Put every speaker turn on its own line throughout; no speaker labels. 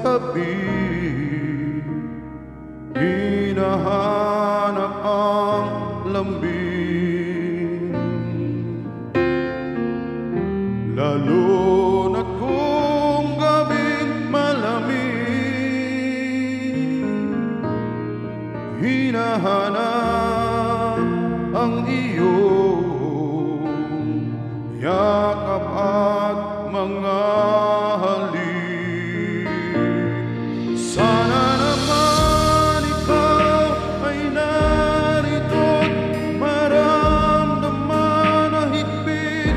tabi, hinahanap ang lambing. Lalo na't kung gabing malamig, hinahanap ang iyong yakap at mga halik. Sana naman ikaw ay narito't maramdaman na higpit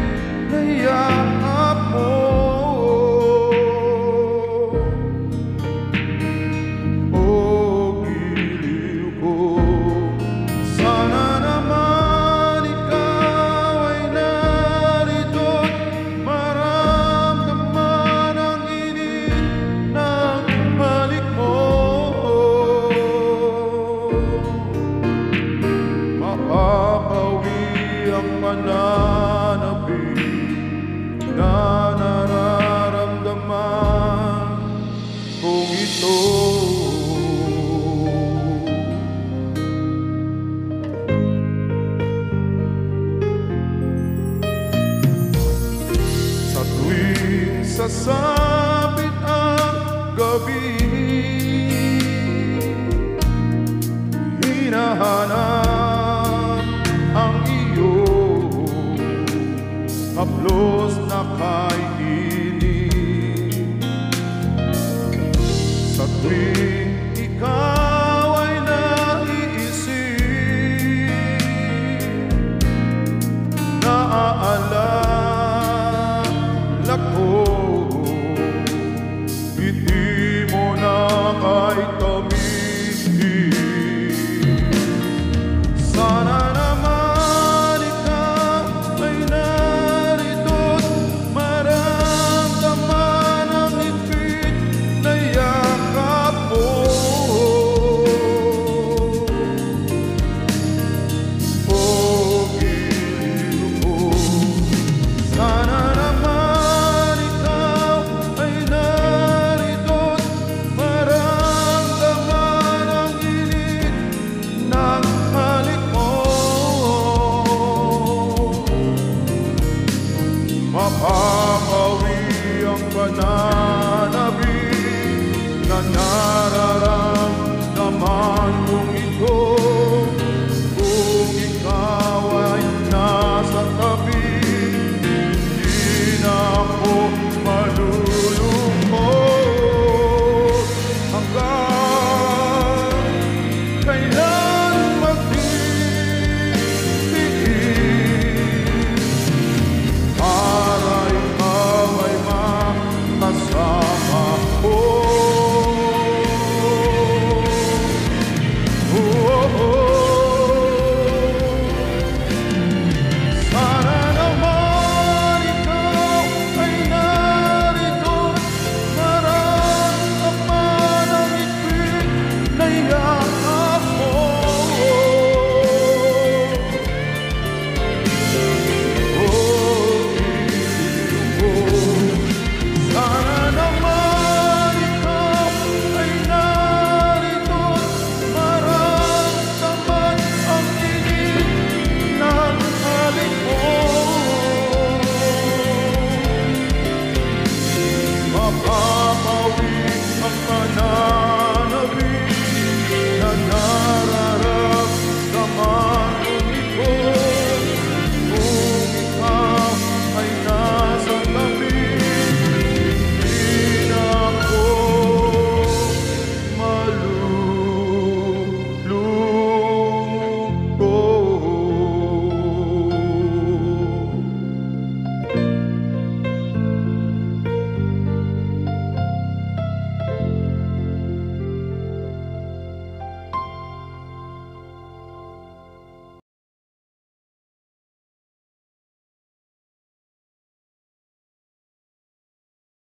na yakap mo. O giliw ko, sana naman ikaw ay narito't maramdaman ang init ng halik mo. Mapapawi ang pananabik na nararamdaman kong ito. Sa tuwing sasapit ang gabi, hinahanap ang iyong haplos na kainin. Sa tuwing